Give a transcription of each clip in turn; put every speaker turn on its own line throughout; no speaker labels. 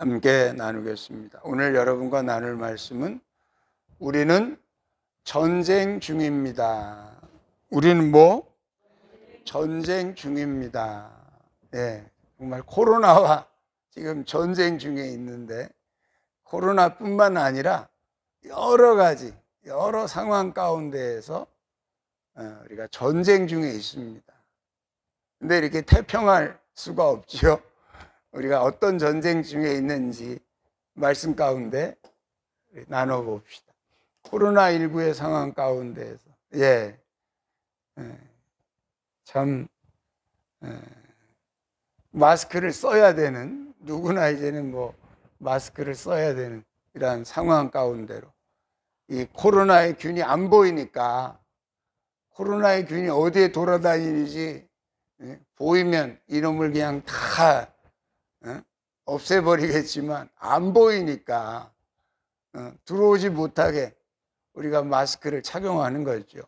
함께 나누겠습니다. 오늘 여러분과 나눌 말씀은 우리는 전쟁 중입니다. 우리는 전쟁 중입니다. 네, 정말 코로나와 지금 전쟁 중에 있는데 코로나뿐만 아니라 여러 가지 여러 상황 가운데에서 우리가 전쟁 중에 있습니다. 근데 이렇게 태평할 수가 없지요. 우리가 어떤 전쟁 중에 있는지 말씀 가운데 나눠봅시다. 코로나19의 상황 가운데에서 참 마스크를 써야 되는, 누구나 이제는 마스크를 써야 되는 이러한 상황 가운데로 이 코로나의 균이 안 보이니까, 코로나의 균이 어디에 돌아다니는지 보이면 이놈을 그냥 다 없애버리겠지만 안 보이니까 들어오지 못하게 우리가 마스크를 착용하는 거죠.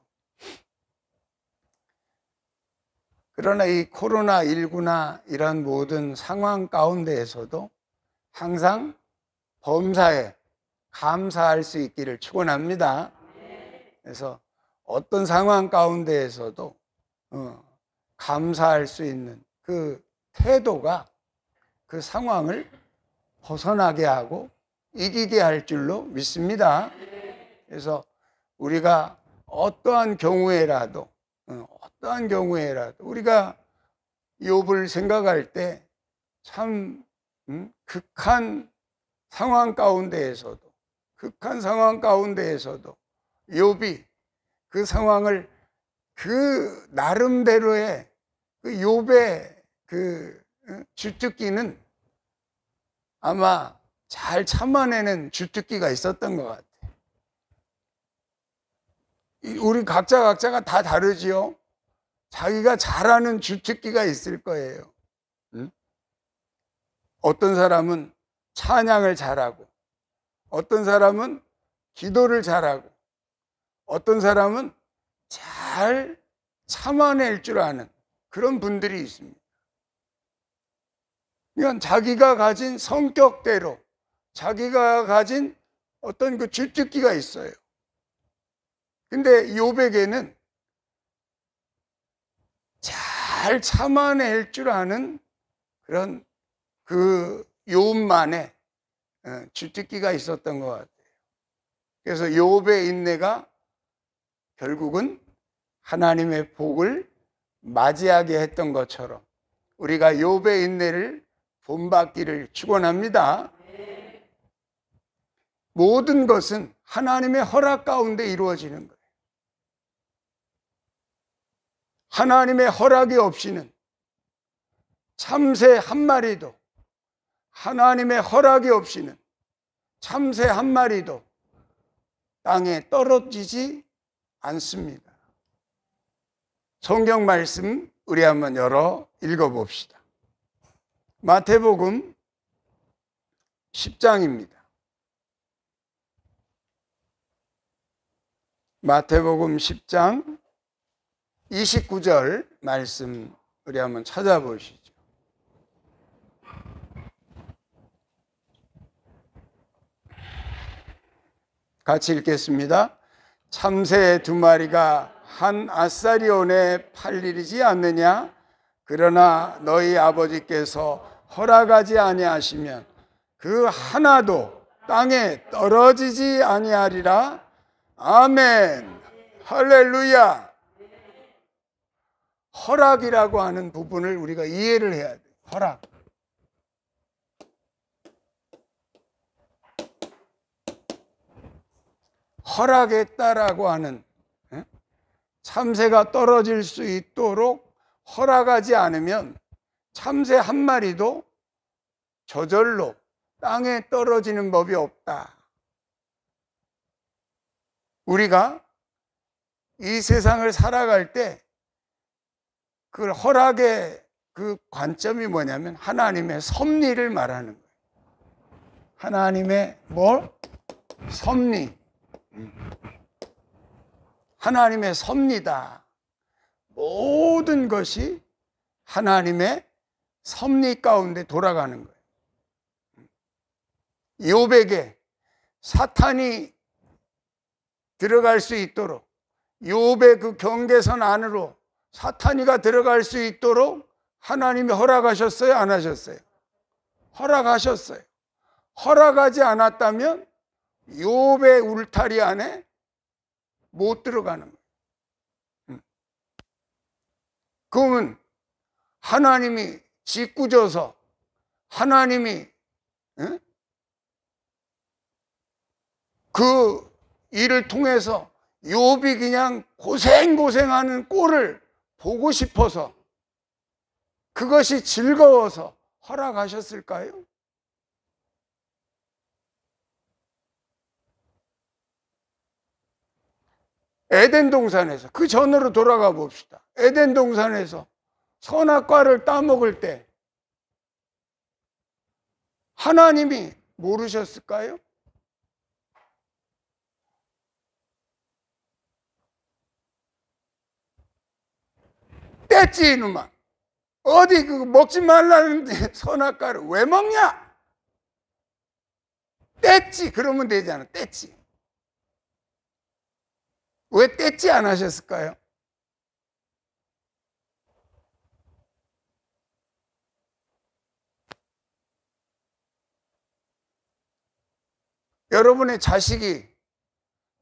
그러나 이 코로나19나 이런 모든 상황 가운데에서도 항상 범사에 감사할 수 있기를 축원합니다. 그래서 어떤 상황 가운데에서도 감사할 수 있는 그 태도가 그 상황을 벗어나게 하고 이기게 할 줄로 믿습니다. 그래서 우리가 어떠한 경우에라도 우리가 욥을 생각할 때 참 극한 상황 가운데에서도 욥이 그 상황을 그 나름대로의 그 욥의 그 주특기는 아마 잘 참아내는 주특기가 있었던 것 같아요. 우리 각자가 다 다르지요. 자기가 잘하는 주특기가 있을 거예요. 어떤 사람은 찬양을 잘하고, 어떤 사람은 기도를 잘하고, 어떤 사람은 잘 참아낼 줄 아는 그런 분들이 있습니다. 그러니까 자기가 가진 성격대로 자기가 가진 어떤 그 주특기가 있어요. 근데 욥에게는 잘 참아낼 줄 아는 그런 그 욥만의 주특기가 있었던 것 같아요. 그래서 욥의 인내가 결국은 하나님의 복을 맞이하게 했던 것처럼 우리가 욥의 인내를 본받기를 축원합니다. 모든 것은 하나님의 허락 가운데 이루어지는 거예요. 하나님의 허락이 없이는 참새 한 마리도, 하나님의 허락이 없이는 참새 한 마리도 땅에 떨어지지 않습니다. 성경 말씀 우리 한번 열어 읽어봅시다. 마태복음 10장입니다. 마태복음 10장 29절 말씀 우리 한번 찾아보시죠. 같이 읽겠습니다. 참새 두 마리가 한 아사리온에 팔리지 않느냐? 그러나 너희 아버지께서 허락하지 아니하시면 그 하나도 땅에 떨어지지 아니하리라. 아멘. 할렐루야. 허락이라고 하는 부분을 우리가 이해를 해야 돼요. 허락. 허락했다라고 하는, 참새가 떨어질 수 있도록 허락하지 않으면 참새 한 마리도 저절로 땅에 떨어지는 법이 없다. 우리가 이 세상을 살아갈 때 그 허락의 그 관점이 뭐냐면 하나님의 섭리를 말하는 거예요. 하나님의 섭리. 하나님의 섭리다. 모든 것이 하나님의 섭리 가운데 돌아가는 거예요. 욥에게 사탄이 들어갈 수 있도록, 욥의 그 경계선 안으로 사탄이가 들어갈 수 있도록 하나님이 허락하셨어요? 안 하셨어요? 허락하셨어요. 허락하지 않았다면 욥의 울타리 안에 못 들어가는 거예요. 그러면 하나님이 짓궂어서 하나님이 그 일을 통해서 욥이 그냥 고생하는 꼴을 보고 싶어서, 그것이 즐거워서 허락하셨을까요? 에덴 동산에서, 그 전으로 돌아가 봅시다. 에덴 동산에서 선악과를 따먹을 때 하나님이 모르셨을까요? 뗐지 이놈아. 어디 그 먹지 말라는데 선악과를 왜 먹냐? 뗐지. 그러면 되잖아. 뗐지. 왜 뗐지 안 하셨을까요? 여러분의 자식이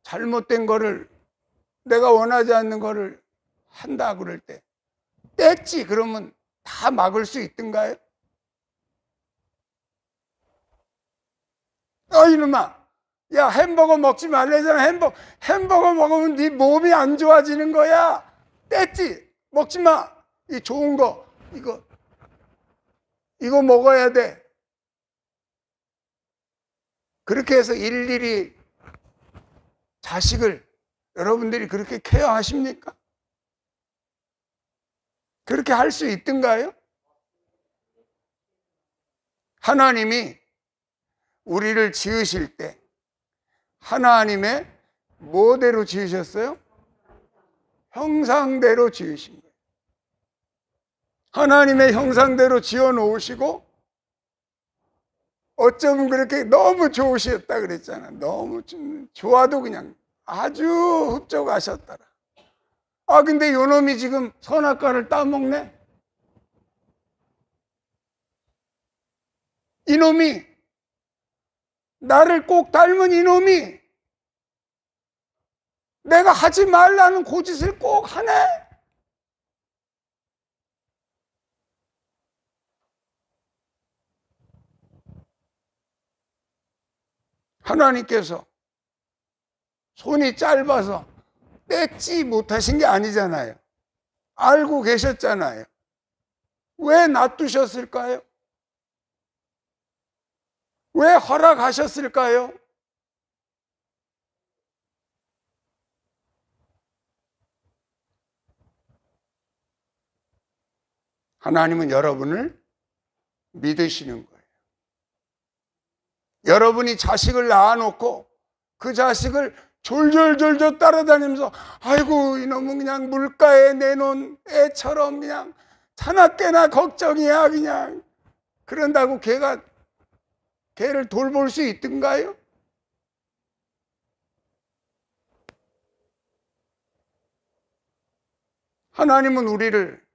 잘못된 거를, 내가 원하지 않는 거를 한다 그럴 때 뗐지 그러면 다 막을 수 있던가요? 이놈아, 야 햄버거 먹지 말래잖아. 햄버거 먹으면 네 몸이 안 좋아지는 거야. 뗐지. 먹지 마. 이 좋은 거 이거 먹어야 돼. 그렇게 해서 일일이 자식을 여러분들이 그렇게 케어하십니까? 그렇게 할 수 있던가요? 하나님이 우리를 지으실 때 하나님의 뭐대로 지으셨어요? 형상대로 지으신 거예요. 하나님의 형상대로 지어 놓으시고, 어쩌면 그렇게 너무 좋으셨다 그랬잖아. 너무 좋아도 그냥 아주 흡족하셨더라. 근데 요놈이 지금 선악과를 따먹네? 이놈이, 나를 꼭 닮은 이놈이 내가 하지 말라는 고짓을 꼭 하네? 하나님께서 손이 짧아서 떼지 못하신 게 아니잖아요. 알고 계셨잖아요. 왜 놔두셨을까요? 왜 허락하셨을까요? 하나님은 여러분을 믿으시는 거예요. 여러분이 자식을 낳아놓고 그 자식을 졸졸졸졸 따라다니면서 아이고 이놈은 그냥 물가에 내놓은 애처럼 그냥 자나깨나 걱정이야 그냥, 그런다고 걔를 돌볼 수 있던가요? 하나님은 우리를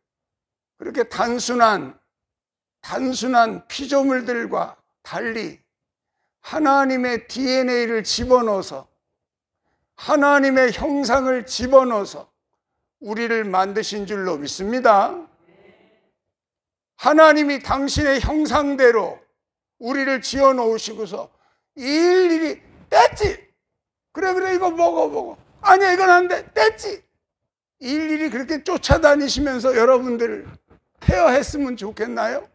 그렇게 단순한 피조물들과 달리 하나님의 DNA를 집어넣어서, 하나님의 형상을 집어넣어서 우리를 만드신 줄로 믿습니다. 하나님이 당신의 형상대로 우리를 지어 놓으시고서 일일이 뗐지. 그래 이거 먹어. 아니야 이건 안 돼. 뗐지. 일일이 그렇게 쫓아다니시면서 여러분들을 케어했으면 좋겠나요?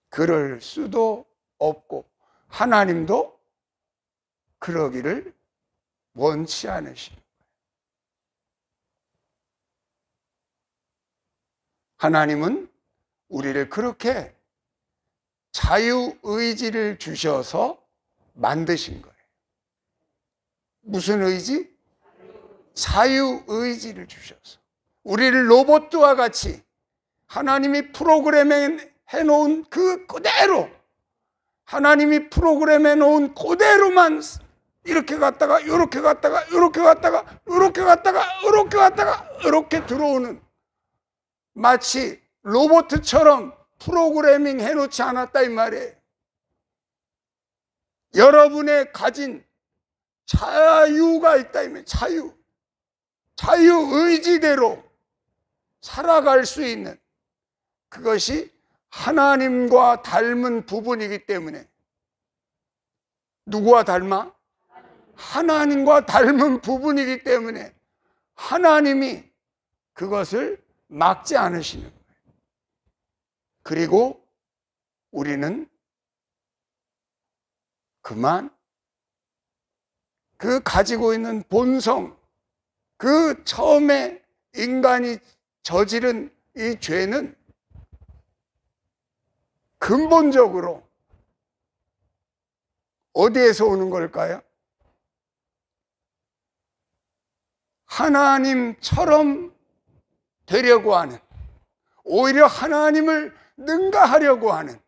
그럴 수도 없고 하나님도 그러기를 원치 않으십니다. 하나님은 우리를 그렇게 자유의지를 주셔서 만드신 거예요. 무슨 의지? 자유의지를 주셔서. 우리를 로봇과 같이 하나님이 프로그램에 해놓은 그 그대로, 하나님이 프로그램에 놓은 그대로만 이렇게 갔다가 이렇게 갔다가 이렇게 갔다가 이렇게 갔다가 이렇게 갔다가 이렇게 들어오는, 마치 로봇처럼 프로그래밍 해놓지 않았다 이 말이에요. 여러분의 가진 자유가 있다 이 말이에요. 자유의지대로 살아갈 수 있는, 그것이 하나님과 닮은 부분이기 때문에. 누구와 닮아? 하나님과 닮은 부분이기 때문에 하나님이 그것을 막지 않으시는 거예요. 그리고 우리는 그만 그 가지고 있는 본성, 그 처음에 인간이 저지른 이 죄는 근본적으로 어디에서 오는 걸까요? 하나님처럼 되려고 하는, 오히려 하나님을 능가하려고 하는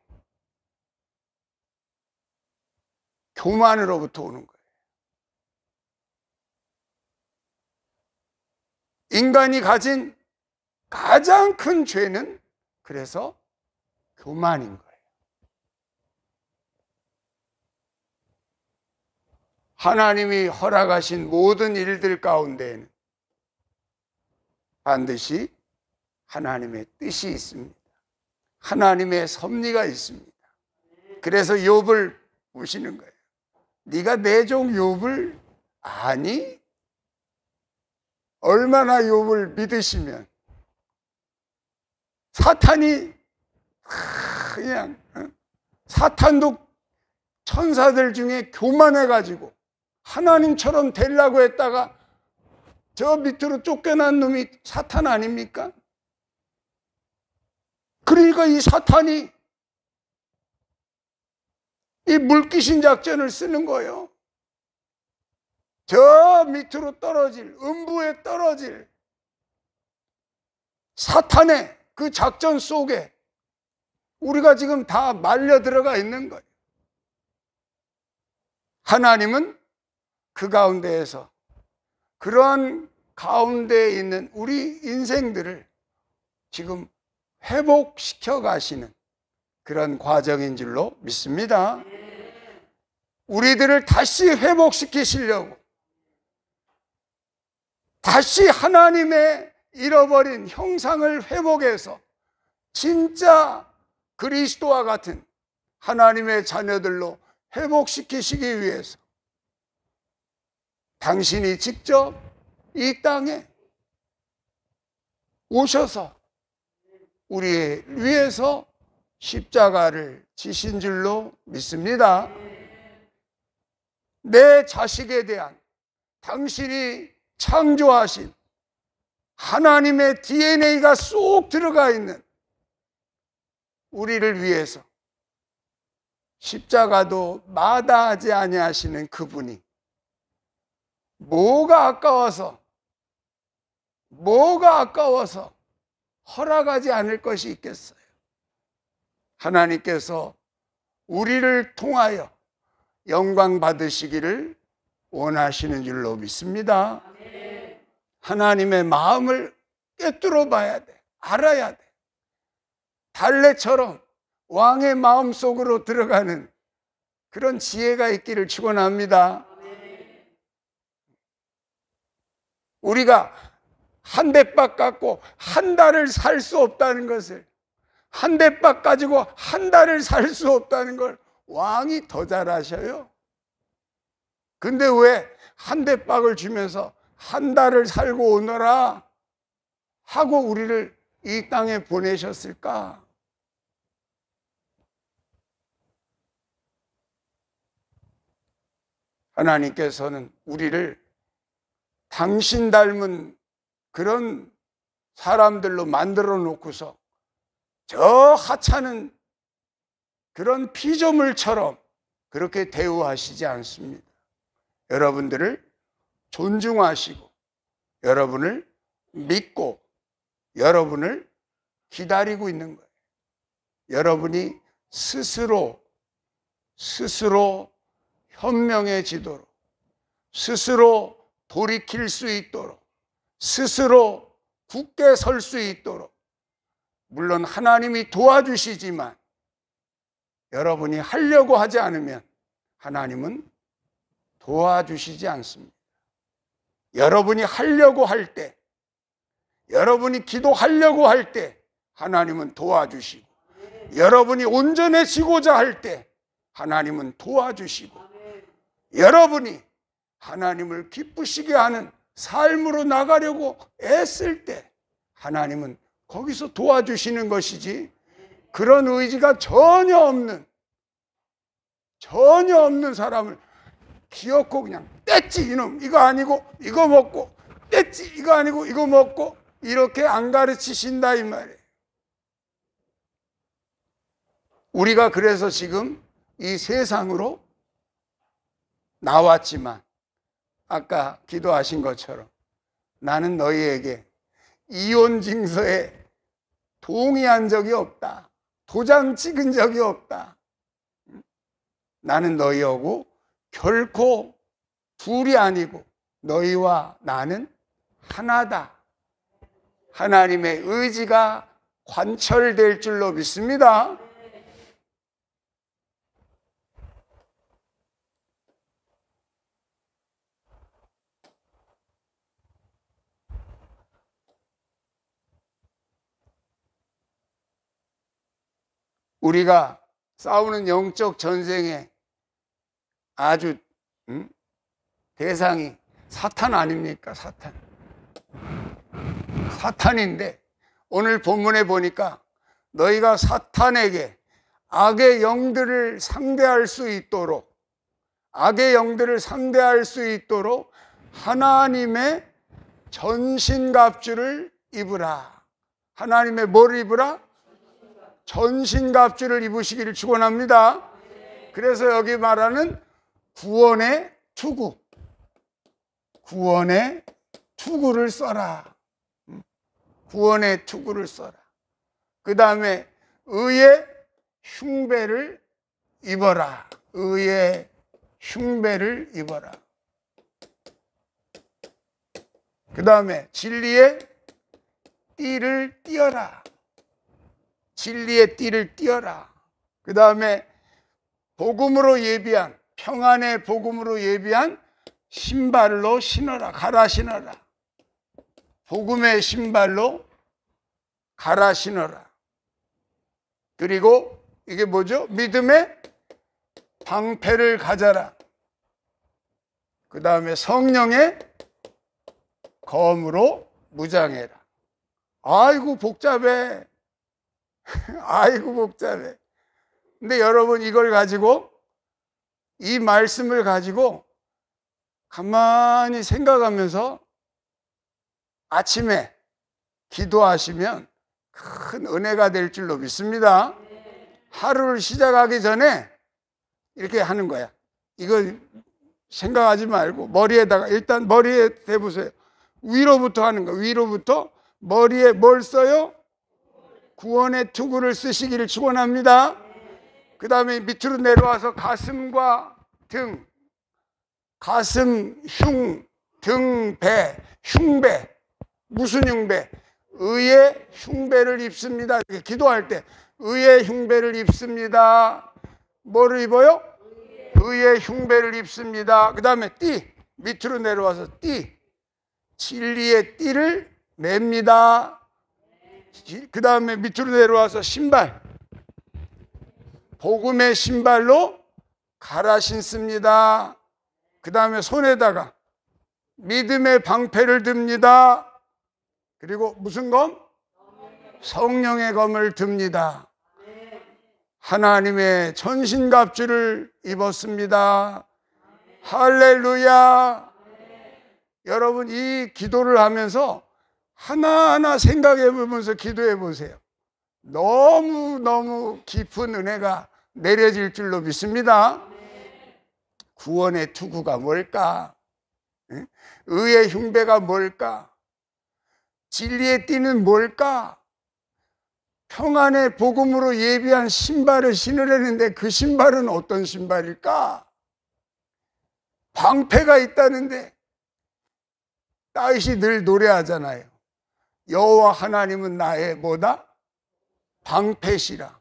교만으로부터 오는 거예요. 인간이 가진 가장 큰 죄는 그래서 교만인 거예요. 하나님이 허락하신 모든 일들 가운데에는 반드시 하나님의 뜻이 있습니다. 하나님의 섭리가 있습니다. 그래서 욥을 보시는 거예요. 네가 내 종 욥을 아니? 얼마나 욥을 믿으시면 사탄이 그냥, 사탄도 천사들 중에 교만해가지고 하나님처럼 되려고 했다가 저 밑으로 쫓겨난 놈이 사탄 아닙니까? 그러니까 이 사탄이 이 물귀신 작전을 쓰는 거예요. 저 밑으로 떨어질, 음부에 떨어질 사탄의 그 작전 속에 우리가 지금 다 말려 들어가 있는 거예요. 하나님은 그 가운데에서, 그러한 가운데에 있는 우리 인생들을 지금 회복시켜 가시는 그런 과정인 줄로 믿습니다. 우리들을 다시 회복시키시려고, 다시 하나님의 잃어버린 형상을 회복해서 진짜 그리스도와 같은 하나님의 자녀들로 회복시키시기 위해서 당신이 직접 이 땅에 오셔서 우리 위해서 십자가를 지신 줄로 믿습니다. 내 자식에 대한 당신이 창조하신 하나님의 DNA가 쏙 들어가 있는 우리를 위해서 십자가도 마다하지 아니하시는 그분이 뭐가 아까워서 허락하지 않을 것이 있겠어요. 하나님께서 우리를 통하여 영광 받으시기를 원하시는 줄로 믿습니다. 하나님의 마음을 꿰뚫어 봐야 돼. 알아야 돼. 달래처럼 왕의 마음속으로 들어가는 그런 지혜가 있기를 축원합니다. 우리가 한 대박 갖고 한 달을 살 수 없다는 것을, 한 대박 가지고 한 달을 살 수 없다는 걸 왕이 더 잘하셔요. 근데 왜 한 대박을 주면서 한 달을 살고 오너라 하고 우리를 이 땅에 보내셨을까? 하나님께서는 우리를 당신 닮은 그런 사람들로 만들어 놓고서 저 하찮은 그런 피조물처럼 그렇게 대우하시지 않습니다. 여러분들을 존중하시고 여러분을 믿고 여러분을 기다리고 있는 거예요. 여러분이 스스로 현명해지도록, 스스로 돌이킬 수 있도록, 스스로 굳게 설 수 있도록, 물론 하나님이 도와주시지만 여러분이 하려고 하지 않으면 하나님은 도와주시지 않습니다. 여러분이 하려고 할 때, 여러분이 기도하려고 할 때 하나님은 도와주시고, 여러분이 온전해지고자 할 때 하나님은 도와주시고, 여러분이 하나님을 기쁘시게 하는 삶으로 나가려고 애쓸 때 하나님은 거기서 도와주시는 것이지, 그런 의지가 전혀 없는 사람을 기어코 그냥 뗐지 이놈 이거 아니고 이거 먹고, 뗐지 이거 아니고 이거 먹고, 이렇게 안 가르치신다 이 말이에요. 우리가 그래서 지금 이 세상으로 나왔지만 아까 기도하신 것처럼 나는 너희에게 이혼 징서에 동의한 적이 없다, 도장 찍은 적이 없다. 나는 너희하고 결코 둘이 아니고 너희와 나는 하나다. 하나님의 의지가 관철될 줄로 믿습니다. 우리가 싸우는 영적 전쟁에 아주 대상이 사탄 아닙니까? 사탄인데 오늘 본문에 보니까 너희가 사탄에게 악의 영들을 상대할 수 있도록, 하나님의 전신갑주를 입으라. 하나님의 뭘 입으라? 전신갑주를 입으시기를 축원합니다. 그래서 여기 말하는 구원의 투구를 써라. 구원의 투구를 써라. 그 다음에 의의 흉배를 입어라. 의의 흉배를 입어라. 그 다음에 진리의 띠를 띠어라. 진리의 띠를 띠어라. 그 다음에 복음으로 예비한, 평안의 복음으로 예비한 신발로 신어라. 갈아 신어라. 복음의 신발로 갈아 신어라. 그리고 이게 뭐죠? 믿음의 방패를 가져라. 그 다음에 성령의 검으로 무장해라. 아이고 복잡해. 아이고 복잡해. 근데 여러분 이걸 가지고, 이 말씀을 가지고 가만히 생각하면서 아침에 기도하시면 큰 은혜가 될 줄로 믿습니다. 하루를 시작하기 전에 이렇게 하는 거야. 이거 생각하지 말고 머리에다가 일단 머리에 대보세요. 위로부터 하는 거야. 위로부터 머리에 뭘 써요? 구원의 투구를 쓰시기를 축원합니다. 그 다음에 밑으로 내려와서 가슴과 등, 가슴, 흉, 등, 배, 흉배. 무슨 흉배? 의의 흉배를 입습니다. 이렇게 기도할 때 의의 흉배를 입습니다. 뭐를 입어요? 의의 흉배를 입습니다. 그 다음에 띠, 밑으로 내려와서 띠, 진리의 띠를 맵니다. 그 다음에 밑으로 내려와서 신발, 복음의 신발로 갈아 신습니다. 그 다음에 손에다가 믿음의 방패를 듭니다. 그리고 무슨 검? 성령의 검을 듭니다. 하나님의 전신갑주를 입었습니다. 할렐루야. 여러분 이 기도를 하면서 하나하나 생각해 보면서 기도해 보세요. 너무너무 깊은 은혜가 내려질 줄로 믿습니다. 구원의 투구가 뭘까? 의의 흉배가 뭘까? 진리의 띠는 뭘까? 평안의 복음으로 예비한 신발을 신으려는데 그 신발은 어떤 신발일까? 방패가 있다는데 다윗이 늘 노래하잖아요. 여호와 하나님은 나의 뭐다? 방패시라.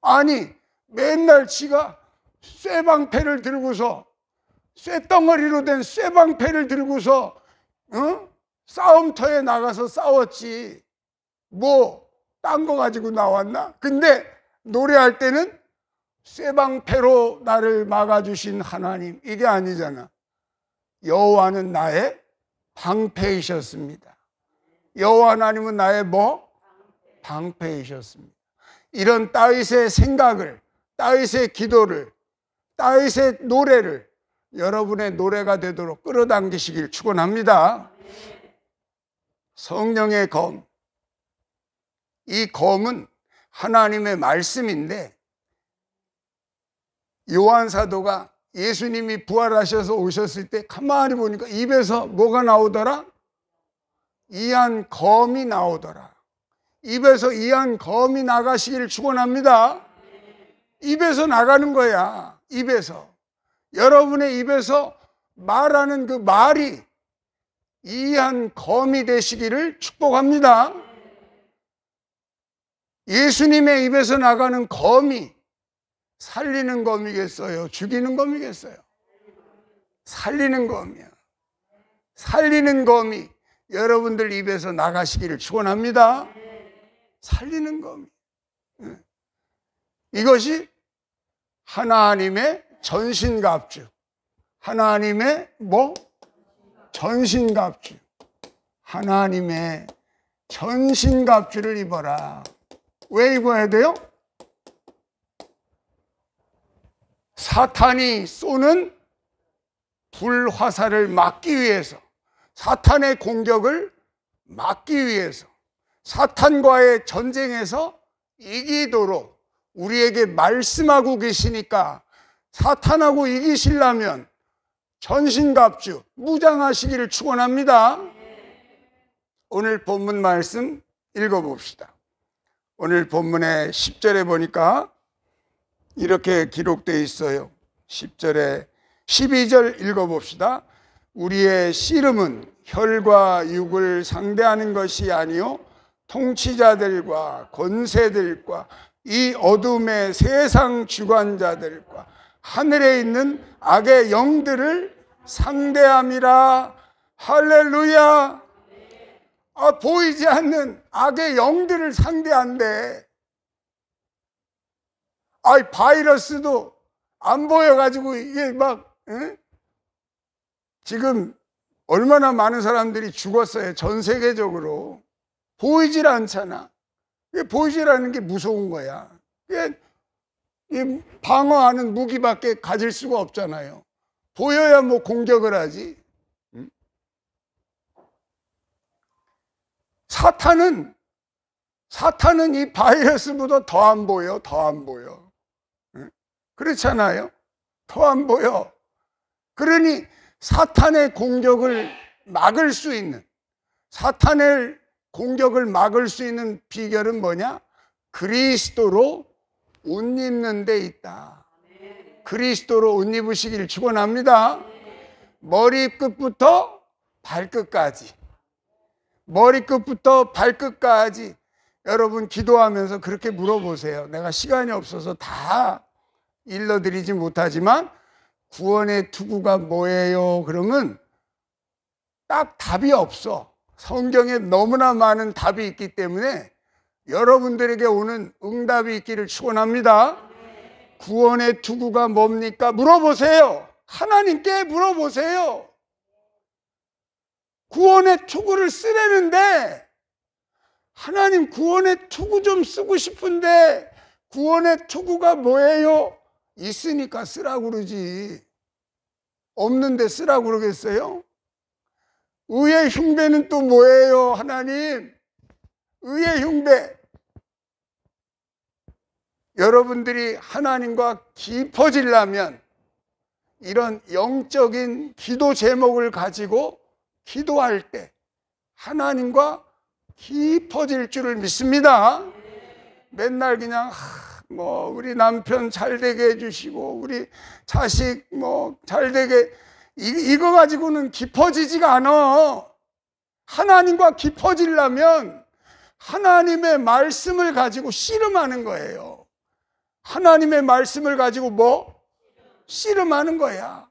아니 맨날 지가 쇠방패를 들고서 쇠덩어리로 된 쇠방패를 들고서 싸움터에 나가서 싸웠지 뭐 딴 거 가지고 나왔나? 근데 노래할 때는 쇠방패로 나를 막아주신 하나님, 이게 아니잖아. 여호와는 나의 방패이셨습니다. 여호와 하나님은 나의 뭐? 방패이셨습니다. 이런 다윗의 생각을, 다윗의 기도를, 다윗의 노래를 여러분의 노래가 되도록 끌어당기시길 축원합니다. 성령의 검, 이 검은 하나님의 말씀인데 요한 사도가 예수님이 부활하셔서 오셨을 때 가만히 보니까 입에서 뭐가 나오더라? 이한 검이 나오더라. 입에서 이한 검이 나가시기를 축원합니다. 입에서 나가는 거야. 입에서. 여러분의 입에서 말하는 그 말이 이한 검이 되시기를 축복합니다. 예수님의 입에서 나가는 검이 살리는 검이겠어요? 죽이는 검이겠어요? 살리는 검이야. 살리는 검이 여러분들 입에서 나가시기를 축원합니다. 살리는 검이. 이것이 하나님의 전신갑주. 하나님의 뭐? 전신갑주. 하나님의 전신갑주를 입어라. 왜 입어야 돼요? 사탄이 쏘는 불화살을 막기 위해서, 사탄의 공격을 막기 위해서, 사탄과의 전쟁에서 이기도록 우리에게 말씀하고 계시니까 사탄하고 이기시려면 전신갑주 무장하시기를 축원합니다. 오늘 본문 말씀 읽어봅시다. 오늘 본문의 10절에 보니까 이렇게 기록되어 있어요. 10절에 12절 읽어봅시다. 우리의 씨름은 혈과 육을 상대하는 것이 아니요 통치자들과 권세들과 이 어둠의 세상 주관자들과 하늘에 있는 악의 영들을 상대함이라. 할렐루야. 보이지 않는 악의 영들을 상대한대. 바이러스도 안 보여가지고 이게 막 지금 얼마나 많은 사람들이 죽었어요. 전 세계적으로. 보이질 않잖아. 보이질 않는 게 무서운 거야. 방어하는 무기밖에 가질 수가 없잖아요. 보여야 뭐 공격을 하지. 사탄은 이 바이러스보다 더 안 보여. 더 안 보여. 그렇잖아요. 더 안 보여. 그러니 사탄의 공격을 막을 수 있는, 사탄의 공격을 막을 수 있는 비결은 뭐냐? 그리스도로 옷 입는 데 있다. 그리스도로 옷 입으시기를 축원합니다. 머리끝부터 발끝까지, 머리끝부터 발끝까지 여러분 기도하면서 그렇게 물어보세요. 내가 시간이 없어서 다 일러드리지 못하지만 구원의 투구가 뭐예요? 그러면 딱 답이 없어. 성경에 너무나 많은 답이 있기 때문에 여러분들에게 오는 응답이 있기를 축원합니다. 구원의 투구가 뭡니까? 물어보세요. 하나님께 물어보세요. 구원의 투구를 쓰려는데 하나님 구원의 투구 좀 쓰고 싶은데 구원의 투구가 뭐예요? 있으니까 쓰라고 그러지. 없는데 쓰라고 그러겠어요? 의의 흉배는 또 뭐예요? 하나님 의의 흉배. 여러분들이 하나님과 깊어지려면 이런 영적인 기도 제목을 가지고 기도할 때 하나님과 깊어질 줄을 믿습니다. 맨날 그냥 뭐 우리 남편 잘 되게 해주시고 우리 자식 뭐 잘 되게 이거 가지고는 깊어지지가 않아. 하나님과 깊어지려면 하나님의 말씀을 가지고 씨름하는 거예요. 하나님의 말씀을 가지고 뭐? 씨름하는 거야.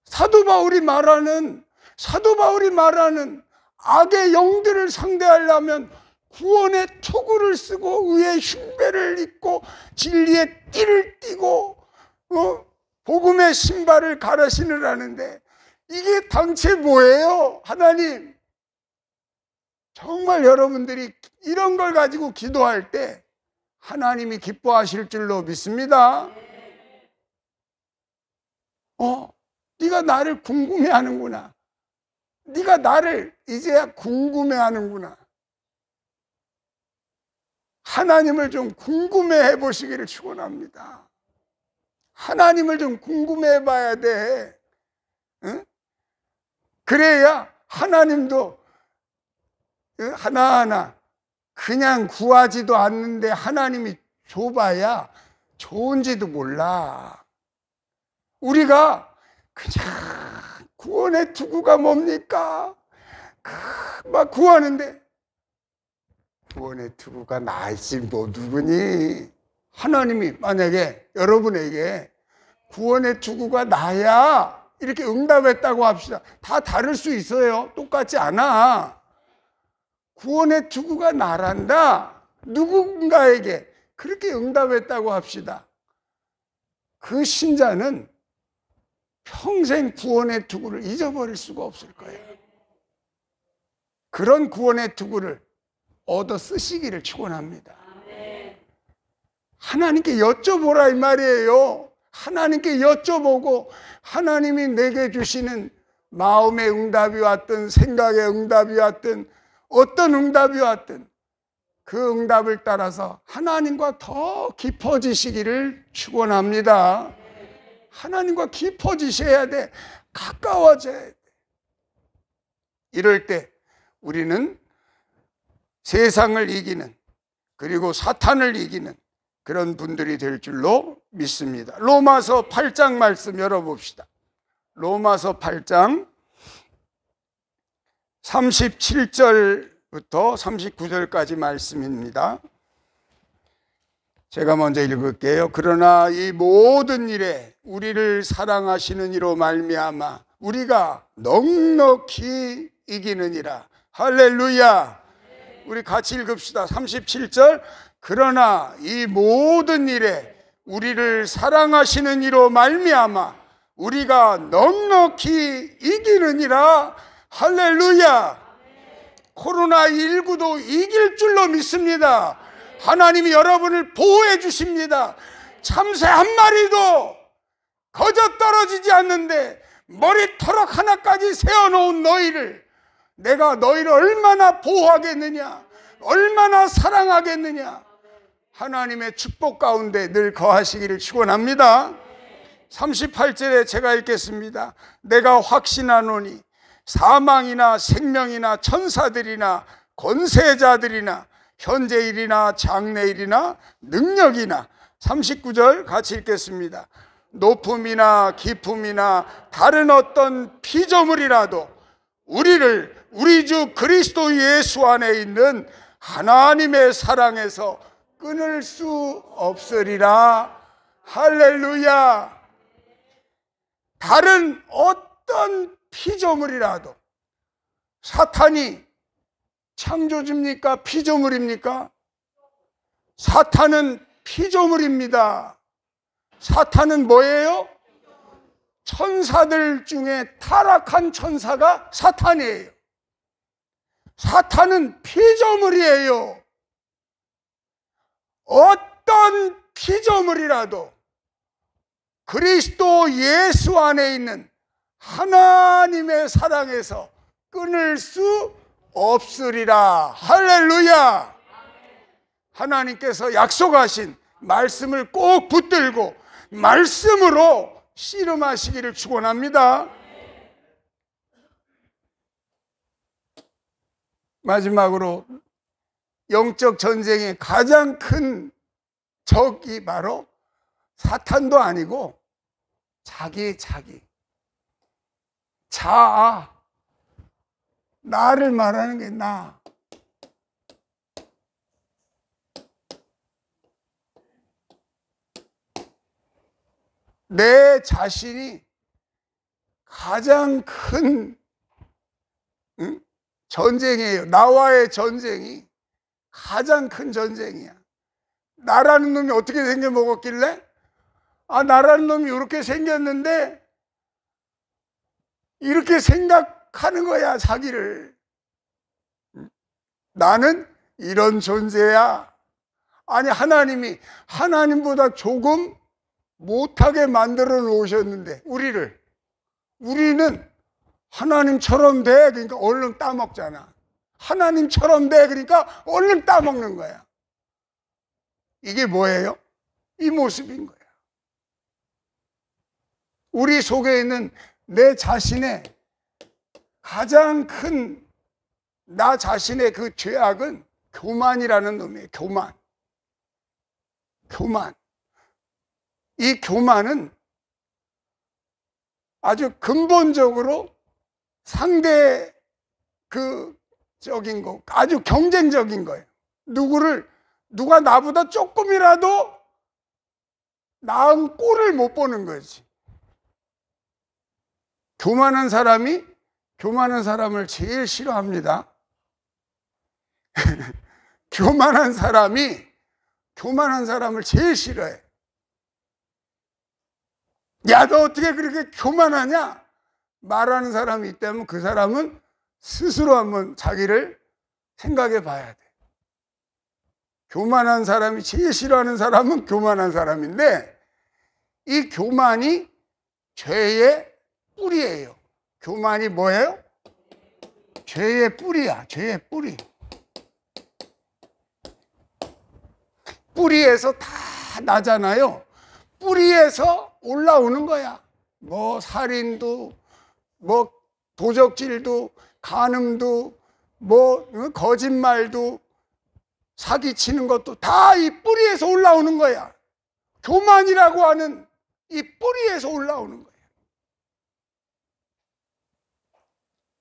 사도 바울이 말하는 악의 영들을 상대하려면 구원의 투구를 쓰고 의의 흉배를 입고 진리의 띠를 띠고 복음의 신발을 갈아 신으라는데 이게 당최 뭐예요? 하나님, 정말 여러분들이 이런 걸 가지고 기도할 때 하나님이 기뻐하실 줄로 믿습니다. 네가 나를 궁금해하는구나. 네가 나를 이제야 궁금해하는구나. 하나님을 좀 궁금해해 보시기를 축원합니다. 하나님을 좀 궁금해해 봐야 돼. 응? 그래야 하나님도 하나하나 그냥 구하지도 않는데 하나님이 줘봐야 좋은지도 몰라. 우리가 그냥 구원의 투구가 뭡니까? 막 구하는데 구원의 투구가 나을지 뭐 누구니? 하나님이 만약에 여러분에게 구원의 투구가 나야 이렇게 응답했다고 합시다. 다 다를 수 있어요. 똑같지 않아. 구원의 투구가 나란다. 누군가에게 그렇게 응답했다고 합시다. 그 신자는 평생 구원의 투구를 잊어버릴 수가 없을 거예요. 그런 구원의 투구를 얻어 쓰시기를 축원합니다. 하나님께 여쭤보라 이 말이에요. 하나님께 여쭤보고 하나님이 내게 주시는 마음의 응답이 왔든 생각의 응답이 왔든 어떤 응답이 왔든 그 응답을 따라서 하나님과 더 깊어지시기를 축원합니다. 하나님과 깊어지셔야 돼. 가까워져야 돼. 이럴 때 우리는 세상을 이기는 그리고 사탄을 이기는 그런 분들이 될 줄로 믿습니다. 로마서 8장 말씀 열어봅시다. 로마서 8장 37절부터 39절까지 말씀입니다. 제가 먼저 읽을게요. 그러나 이 모든 일에 우리를 사랑하시는 이로 말미암아 우리가 넉넉히 이기느니라. 할렐루야. 우리 같이 읽읍시다. 37절. 그러나 이 모든 일에 우리를 사랑하시는 이로 말미암아 우리가 넉넉히 이기느니라. 할렐루야. 코로나19도 이길 줄로 믿습니다. 하나님이 여러분을 보호해 주십니다. 참새 한 마리도 거저 떨어지지 않는데 머리털럭 하나까지 세워놓은 너희를 내가 너희를 얼마나 보호하겠느냐, 얼마나 사랑하겠느냐. 하나님의 축복 가운데 늘 거하시기를 축원합니다. 38절에 제가 읽겠습니다. 내가 확신하노니 사망이나 생명이나 천사들이나 권세자들이나 현재일이나 장래일이나 능력이나 39절 같이 읽겠습니다. 높음이나 깊음이나 다른 어떤 피조물이라도 우리를 우리 주 그리스도 예수 안에 있는 하나님의 사랑에서 끊을 수 없으리라. 할렐루야. 다른 어떤 피조물이라도 사탄이 창조주입니까? 피조물입니까? 사탄은 피조물입니다. 사탄은 뭐예요? 천사들 중에 타락한 천사가 사탄이에요. 사탄은 피조물이에요. 어떤 피조물이라도 그리스도 예수 안에 있는 하나님의 사랑에서 끊을 수 없으리라. 할렐루야. 하나님께서 약속하신 말씀을 꼭 붙들고 말씀으로 씨름하시기를 축원합니다. 마지막으로 영적 전쟁의 가장 큰 적이 바로 사탄도 아니고 자기. 자아. 나를 말하는 게 나. 내 자신이 가장 큰 전쟁이에요. 나와의 전쟁이 가장 큰 전쟁이야. 나라는 놈이 어떻게 생겨 먹었길래? 나라는 놈이 이렇게 생겼는데 이렇게 생각하는 거야, 자기를. 나는 이런 존재야. 아니, 하나님보다 조금 못하게 만들어 놓으셨는데 우리는 하나님처럼 돼. 그러니까 얼른 따먹잖아. 하나님처럼 돼. 그러니까 얼른 따먹는 거야. 이게 뭐예요? 이 모습인 거야. 우리 속에 있는 내 자신의 가장 큰 나 자신의 그 죄악은 교만이라는 놈이에요. 교만. 이 교만은 아주 근본적으로 상대적인 거, 아주 경쟁적인 거예요. 누가 나보다 조금이라도 나은 꼴을 못 보는 거지. 교만한 사람을 제일 싫어합니다. 교만한 사람을 제일 싫어해. 야, 너 어떻게 그렇게 교만하냐? 말하는 사람이 있다면 그 사람은 스스로 한번 자기를 생각해 봐야 돼. 교만한 사람이 제일 싫어하는 사람은 교만한 사람인데, 이 교만이 죄의 뿌리예요. 교만이 뭐예요? 죄의 뿌리야. 죄의 뿌리. 뿌리에서 다 나잖아요. 뿌리에서 올라오는 거야. 뭐 살인도, 뭐 도적질도, 간음도, 뭐 거짓말도, 사기치는 것도 다 이 뿌리에서 올라오는 거야. 교만이라고 하는 이 뿌리에서 올라오는 거야.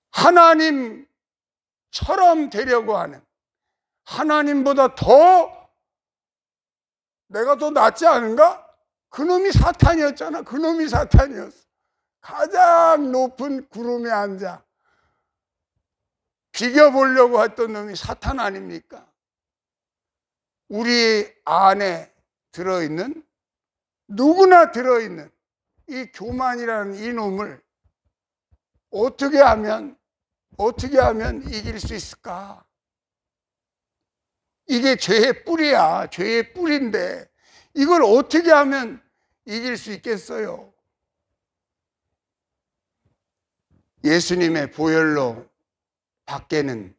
하나님처럼 되려고 하는, 하나님보다 내가 더 낫지 않은가? 그놈이 사탄이었잖아. 그놈이 사탄이었어. 가장 높은 구름에 앉아 비겨보려고 했던 놈이 사탄 아닙니까? 우리 안에 누구나 들어있는 이 교만이라는 이 놈을 어떻게 하면 이길 수 있을까? 이게 죄의 뿌리야. 죄의 뿌리인데 이걸 어떻게 하면 이길 수 있겠어요? 예수님의 보혈로 밖에는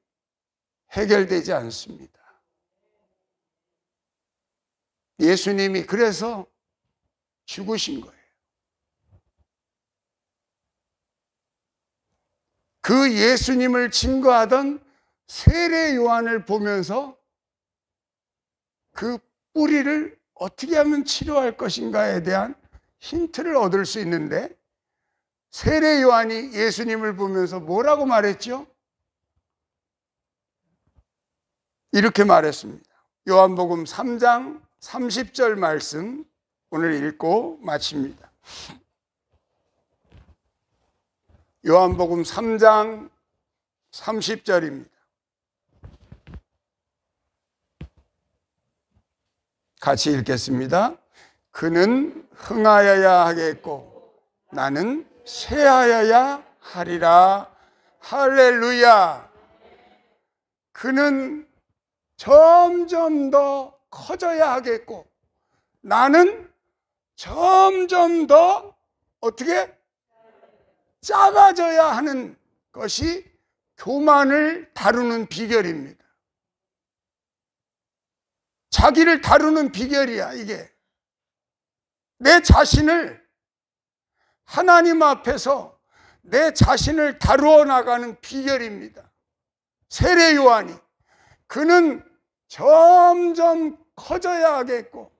해결되지 않습니다. 예수님이 그래서 죽으신 거예요. 그 예수님을 증거하던 세례 요한을 보면서 그 뿌리를 어떻게 하면 치료할 것인가에 대한 힌트를 얻을 수 있는데, 세례 요한이 예수님을 보면서 뭐라고 말했죠? 이렇게 말했습니다. 요한복음 3장 30절 말씀 오늘 읽고 마칩니다. 요한복음 3장 30절입니다. 같이 읽겠습니다. 그는 흥하여야 하겠고 나는 쇠하여야 하리라. 할렐루야. 그는 점점 더 커져야 하겠고 나는 점점 더 어떻게 작아져야 하는 것이 교만을 다루는 비결입니다. 자기를 다루는 비결이야. 이게 내 자신을 하나님 앞에서 내 자신을 다루어 나가는 비결입니다. 세례 요한이 그는 점점 커져야 하겠고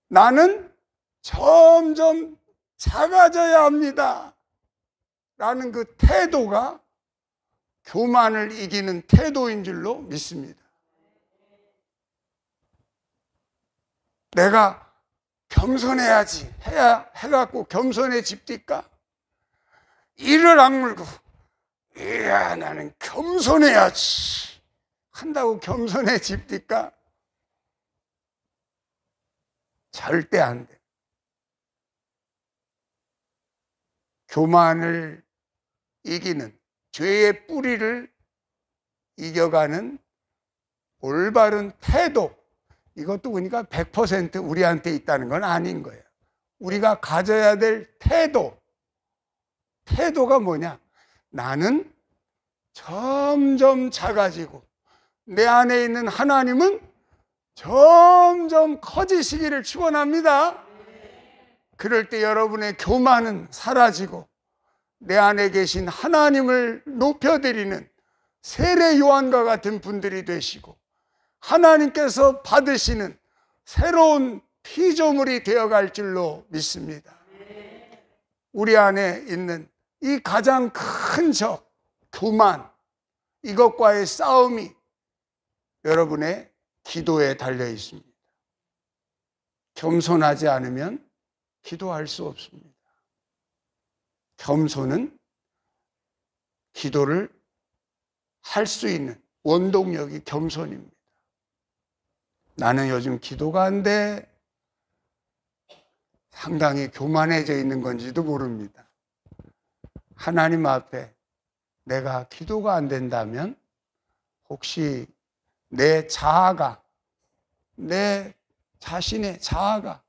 나는 점점 작아져야 합니다 라는 그 태도가 교만을 이기는 태도인 줄로 믿습니다. 내가 겸손해야지 해갖고 겸손해 집니까? 이를 악물고 이야 나는 겸손해야지 한다고 겸손해 집니까? 절대 안 돼. 교만을 이기는 죄의 뿌리를 이겨가는 올바른 태도, 이것도 그러니까 100% 우리한테 있다는 건 아닌 거예요. 우리가 가져야 될 태도가 뭐냐? 나는 점점 작아지고 내 안에 있는 하나님은 점점 커지시기를 축원합니다. 그럴 때 여러분의 교만은 사라지고 내 안에 계신 하나님을 높여드리는 세례 요한과 같은 분들이 되시고 하나님께서 받으시는 새로운 피조물이 되어갈 줄로 믿습니다. 우리 안에 있는 이 가장 큰 적, 교만, 이것과의 싸움이 여러분의 기도에 달려 있습니다. 겸손하지 않으면 기도할 수 없습니다. 겸손은 기도를 할 수 있는 원동력이 겸손입니다. 나는 요즘 기도가 안 돼. 상당히 교만해져 있는 건지도 모릅니다. 하나님 앞에 내가 기도가 안 된다면 혹시 내 자아가, 내 자신의 자아가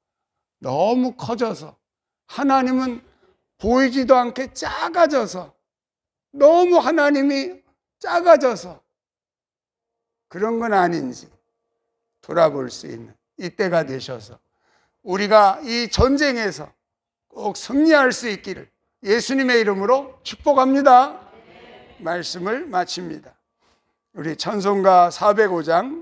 너무 커져서 하나님은 보이지도 않게 작아져서 너무 하나님이 작아져서 그런 건 아닌지 돌아볼 수 있는 이때가 되셔서 우리가 이 전쟁에서 꼭 승리할 수 있기를 예수님의 이름으로 축복합니다. 말씀을 마칩니다. 우리 찬송가 405장